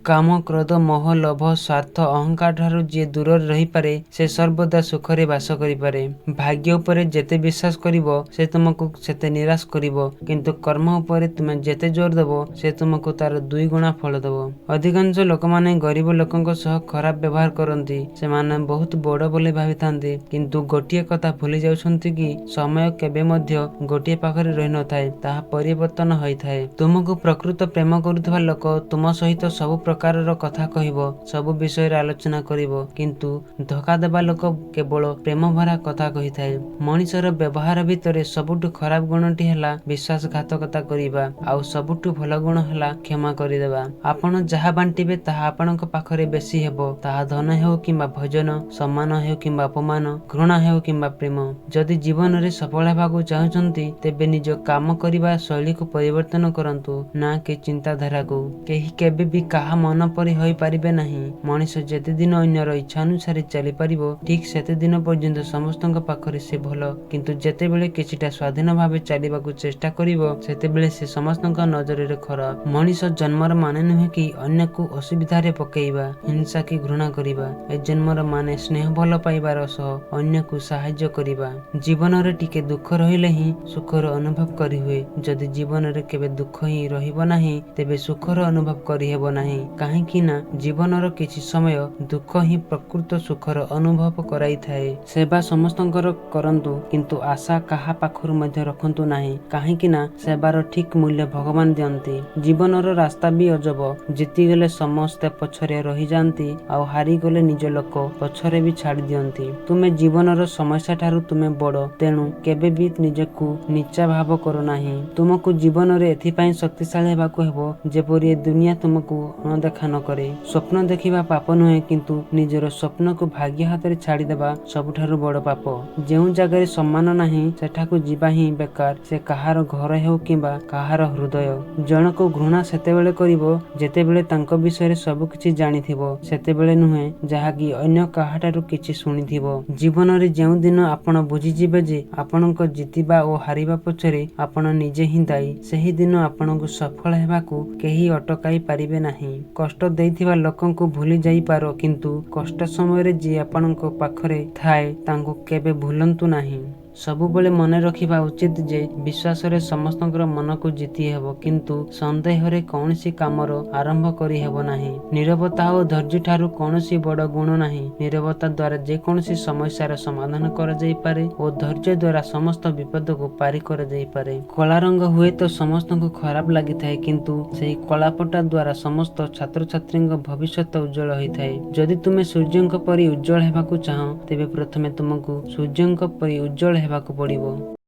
काम क्रोध मोह लोभ स्वार्थ अहंकार ठारू जी दूर रहीपे से सर्वदा सुखरे बास करें। भाग्य उपरे जेते विश्वास करिवो से तुमको सेते निराश करिवो, किंतु कर्म उपरे तुमे जेते जोर देवो से तुमको तार 2 गुणा फल देवो। अधिकांश लोक माने गरीब लोकंक सह खराब व्यवहार करती, से माने बहुत बड़ बोली भावी थांती, किंतु गोटिए कथा भूली जाउछंती कि समय केबे मध्य गोटिए पाखरे रहि न थाए, ताहा परिवर्तन होई थाए। तुमको प्रकृत प्रेम करुवा लोक तुम सहित सब प्रकार कथा कहबो, सब विषय आलोचना करिवो, किंतु धोखा देवा लोक केवल प्रेम भरा कथा कही थाए। मनिषर व्यवहार भितर सबुठु खराब गुणटी हैला विश्वासघातकता करिबा, आउ सबुठु भल गुण हैला क्षमा करिदेबा। आपण जहा बांटिबे ताहा आपणक पाखरे बेसी हेबो, ताहा धन हेउ किंबा भजन, सम्मान हेउ किंबा अपमान, घृणा हेउ किंबा प्रेम। जदि जीवन रे सफल हेबाकू चाहुचंती तेबे निज काम करिबा शैली को परिवर्तन करंतु, ना कि चिंताधारा को। केही केबे भी काहा मन परि होई पारिबे नाही। मनिष जेते दिन अन्यर इच्छा अनुसार चली पारिबो, ठीक सेते दिन पर्यंत समस्तक पाखरे से भल, किंतु जेते बेले किछिटा स्वाधीन भावे चलिबाकू चेष्टा करिवो सेते बेले से समस्तक नजर रे खराब। मनिष जन्मर माने नुहे कि अन्य को असुविधा रे पकेइबा, हिंसा की घृणा करिबा। ए जन्मर माने स्नेह भल पाइबार सह अन्य को सहाय्य करिबा। जीवन रे टिके दुख रहिले ही सुखर अनुभव करि हुए। जदि जीवन रे केबे दुख ही रहिबो नाही तेबे सुखर अनुभव करि हेबो नाही। काहेकि ना जीवनर किछि समय दुख ही प्रकृत सुखर अनुभव कराई थाए। सेवा समस्तंकर करंतु, किंतु आशा काहा पाखरु मध्य रखंतु नाही, काहेकि ना सेवार ठीक मूल्य भगवान दियंती। जीवनर रास्ता भी अजब, जीति गले समस्ते पछरे रही जांती, आउ हारी गले निज लोक पछरे भी छाड़ी दियंती। तुमे जीवनर समस्या ठारू तुमे बड़, तेणु केबे भी निजकू नीचा भाव करो नाही। तुमको जीवन रे एथिपाई शक्तिशाली हेबाकू हेबो जेपरि दुनिया तुमको अणदेखा न करे। स्वप्न देखिबा पाप नुहे, किंतु निजर स्वप्न को भाग्य हाथ छाड़ी देबा सबुठारु बड़ पाप। जेउ जगह सम्मान नाही सेठाकू जीवा ही बेकार, से कहार घर हेउ किंबा कहार हृदय। जन को घृणा सेतेबेले करिवो जेतेबेले तांको विषय सब किछि जानिथिबो, सेतेबेले नुहे जहाकि अन्य काहाठारु किछि शुनिथिबो। जीवन रे जेउ दिन आपण बुझी जिबे जे आपणक जितिबा ओ हारिबा पछरे आपण निजे ही दायी, सेही दिन आपणकू सफल हेबाकू केही अटकाई पारिबे नाही। कष्ट देइथिबा लोकंकू भूली जाई पारो, किंतु कष्ट समय रे जे आपणक पाखरे थाए तांको केबे भूलंतु नाही। सबुबले मन रखिबा उचित जे विश्वास रे समस्तंकर मन को जीति हेबो, किंतु संदेह रे कौनसी कामर आरंभ करि हेबो नाही। नीरवता और धैर्य ठारू कौनसी बड़ गुण नाही। नीरवता द्वारा जे कौनसी समस्यार समाधान कर जाई पारे और धैर्य द्वारा समस्त विपद को पारी कर जाई पारे। कला रंग हुए तो समस्तंको खराब लागि थाए, किंतु सेही कलापटा द्वारा समस्त छात्र छात्रींक भविष्यत उज्जवल होई थाए। जदि तुमे सूर्यंक परि उज्जवल हेबाकू चाहो, तेबे प्रथमे तुमको सूर्यंक परि उज्जवल हेबाकू पड़िबो।